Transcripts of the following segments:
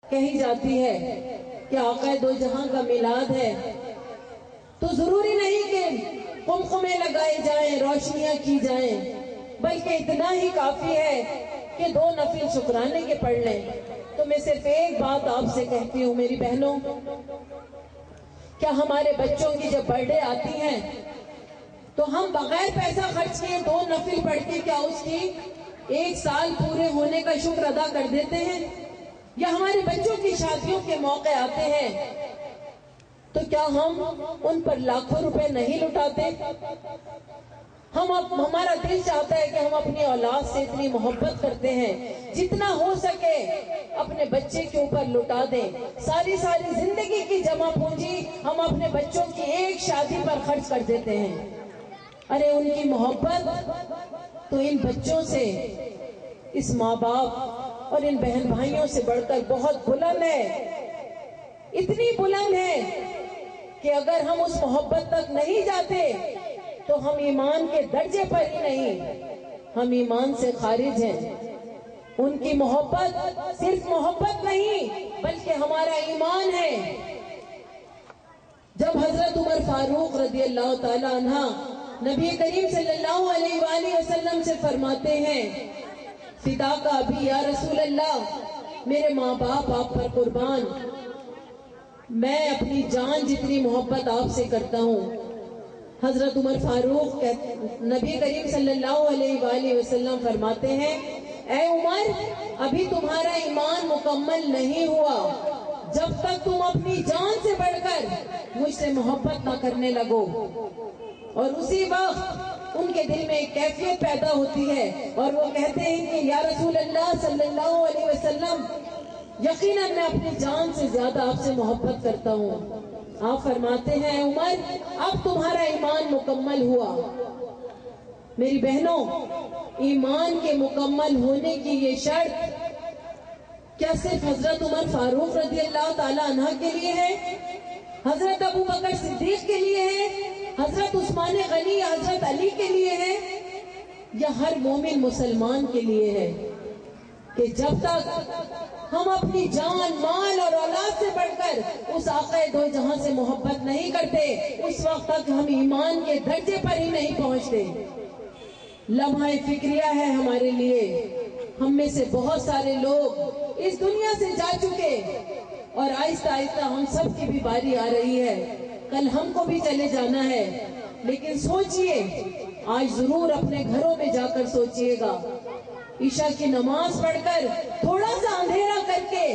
کہی جاتی ہے کہ آقا دو جہاں کا میلاد ہے، تو ضروری نہیں کہ قمقمے لگائے جائیں، روشنیاں کی جائیں، بلکہ اتنا ہی کافی ہے کہ 2 نفل شکرانے کے پڑھ لیں۔ تو میں صرف ایک بات آپ سے کہتی ہوں میری بہنوں، کیا ہمارے بچوں کی جب برتھ ڈے آتی ہیں تو ہم بغیر پیسہ خرچ کیے 2 نفل پڑھ کے کیا اس کی 1 سال پورے ہونے کا شکر ادا کر دیتے ہیں؟ یا ہمارے بچوں کی شادیوں کے موقع آتے ہیں تو کیا ہم ان پر لاکھوں روپے نہیں لٹاتے؟ ہمارا دل چاہتا ہے کہ ہم اپنی اولاد سے اتنی محبت کرتے ہیں، جتنا ہو سکے اپنے بچے کے اوپر لٹا دیں۔ ساری زندگی کی جمع پونجی ہم اپنے بچوں کی ایک شادی پر خرچ کر دیتے ہیں۔ ارے ان کی محبت تو ان بچوں سے، اس ماں باپ اور ان بہن بھائیوں سے بڑھ کر بہت بلند ہے، اتنی بلند ہے کہ اگر ہم اس محبت تک نہیں جاتے تو ہم ایمان کے درجے پر ہی نہیں، ہم ایمان سے خارج ہیں۔ ان کی محبت صرف محبت نہیں بلکہ ہمارا ایمان ہے۔ جب حضرت عمر فاروق رضی اللہ تعالی عنہ نبی کریم صلی اللہ علیہ وآلہ وسلم سے فرماتے ہیں، فدا کا ابھی یا رسول اللہ، میرے ماں باپ آپ پر قربان، میں اپنی جان جتنی محبت آپ سے کرتا ہوں۔ حضرت عمر فاروق نبی کریم صلی اللہ علیہ وآلہ وسلم فرماتے ہیں، اے عمر، ابھی تمہارا ایمان مکمل نہیں ہوا جب تک تم اپنی جان سے بڑھ کر مجھ سے محبت نہ کرنے لگو۔ اور اسی وقت ان کے دل میں ایک کیفیت پیدا ہوتی ہے اور وہ کہتے ہیں کہ یا رسول اللہ صلی اللہ علیہ وسلم، یقیناً میں اپنی جان سے زیادہ آپ سے محبت کرتا ہوں۔ آپ فرماتے ہیں، عمر، اب تمہارا ایمان مکمل ہوا۔ میری بہنوں، ایمان کے مکمل ہونے کی یہ شرط کیا صرف حضرت عمر فاروق رضی اللہ تعالی عنہ کے لیے ہے؟ حضرت ابو بکر صدیق کے لیے ہے؟ حضرت عثمان غنی یا حضرت علی کے لیے ہے؟ یا ہر مومن مسلمان کے لیے ہے کہ جب تک ہم اپنی جان، مال اور اولاد سے بڑھ کر اس آقا دو جہاں سے محبت نہیں کرتے، اس وقت تک ہم ایمان کے درجے پر ہی نہیں پہنچتے۔ لمحہ فکریہ ہے ہمارے لیے، ہم میں سے بہت سارے لوگ اس دنیا سے جا چکے اور آہستہ آہستہ ہم سب کی بھی باری آ رہی ہے، کل ہم کو بھی چلے جانا ہے۔ لیکن سوچئے، آج ضرور اپنے گھروں میں جا کر سوچئے گا، عشاء کی نماز پڑھ کر تھوڑا سا اندھیرا کر کے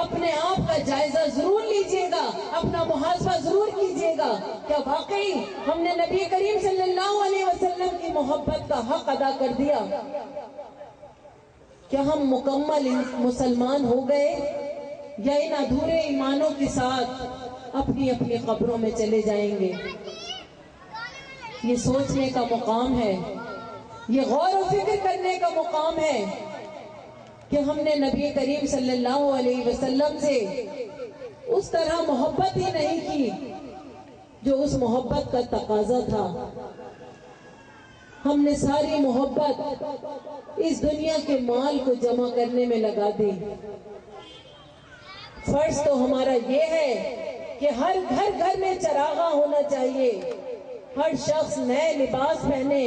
اپنے آپ کا جائزہ ضرور لیجئے گا، اپنا محاسبہ ضرور کیجئے گا، کیا واقعی ہم نے نبی کریم صلی اللہ علیہ وسلم کی محبت کا حق ادا کر دیا؟ کیا ہم مکمل مسلمان ہو گئے یا ان ادھورے ایمانوں کے ساتھ اپنی اپنی قبروں میں چلے جائیں گے؟ یہ سوچنے کا مقام ہے، یہ غور و فکر کرنے کا مقام ہے کہ ہم نے نبی کریم صلی اللہ علیہ وسلم سے اس طرح محبت ہی نہیں کی جو اس محبت کا تقاضا تھا۔ ہم نے ساری محبت اس دنیا کے مال کو جمع کرنے میں لگا دی۔ فرض تو ہمارا یہ ہے کہ ہر گھر میں چراغاں ہونا چاہیے، ہر شخص نئے لباس پہنے،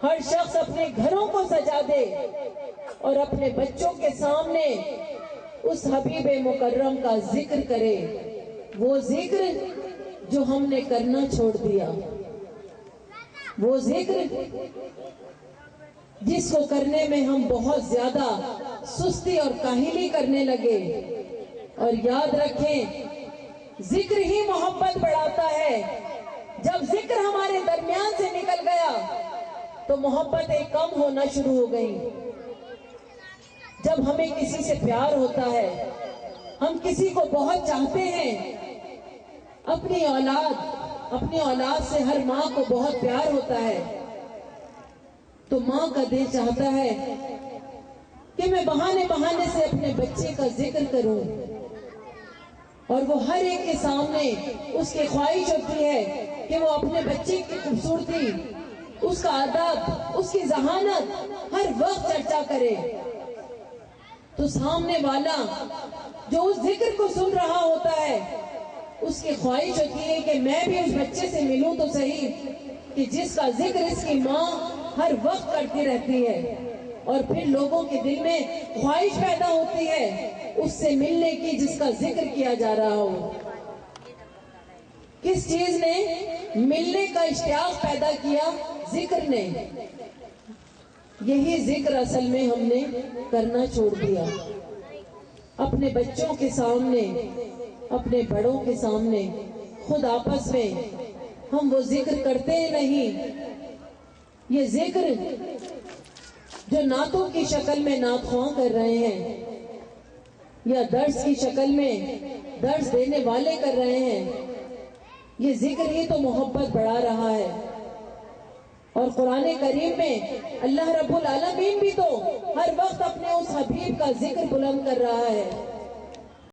ہر شخص اپنے گھروں کو سجا دے اور اپنے بچوں کے سامنے اس حبیب مکرم کا ذکر کرے، وہ ذکر جو ہم نے کرنا چھوڑ دیا، وہ ذکر جس کو کرنے میں ہم بہت زیادہ سستی اور کاہلی کرنے لگے۔ اور یاد رکھیں، ذکر ہی محبت بڑھاتا ہے۔ جب ذکر ہمارے درمیان سے نکل گیا تو محبتیں کم ہونا شروع ہو گئی۔ جب ہمیں کسی سے پیار ہوتا ہے، ہم کسی کو بہت چاہتے ہیں، اپنی اولاد سے ہر ماں کو بہت پیار ہوتا ہے، تو ماں کا دل چاہتا ہے کہ میں بہانے سے اپنے بچے کا ذکر کروں، اور وہ ہر ایک کے سامنے اس کی خواہش ہوتی ہے کہ وہ اپنے بچے کی خوبصورتی، اس کا ادب، اس کی ذہانت ہر وقت چرچا کرے۔ تو سامنے والا جو اس ذکر کو سن رہا ہوتا ہے اس کی خواہش ہوتی ہے کہ میں بھی اس بچے سے ملوں تو صحیح کہ جس کا ذکر اس کی ماں ہر وقت کرتی رہتی ہے. اور پھر لوگوں کے دل میں خواہش پیدا ہوتی ہے اس سے ملنے کی جس کا ذکر کیا جا رہا ہو. کس چیز نے ملنے کا اشتیاق پیدا کیا؟ ذکر نے. یہی ذکر اصل میں ہم نے کرنا چھوڑ دیا. اپنے بچوں کے سامنے، اپنے بڑوں کے سامنے، خود آپس میں ہم وہ ذکر کرتے نہیں. یہ ذکر جو نعتوں کی شکل میں نعت خواں کر رہے ہیں یا درس کی شکل میں درس دینے والے کر رہے ہیں، یہ ذکر ہی تو محبت بڑھا رہا ہے. اور قرآن کریم میں اللہ رب العالمین بھی تو ہر وقت اپنے اس حبیب کا ذکر بلند کر رہا ہے.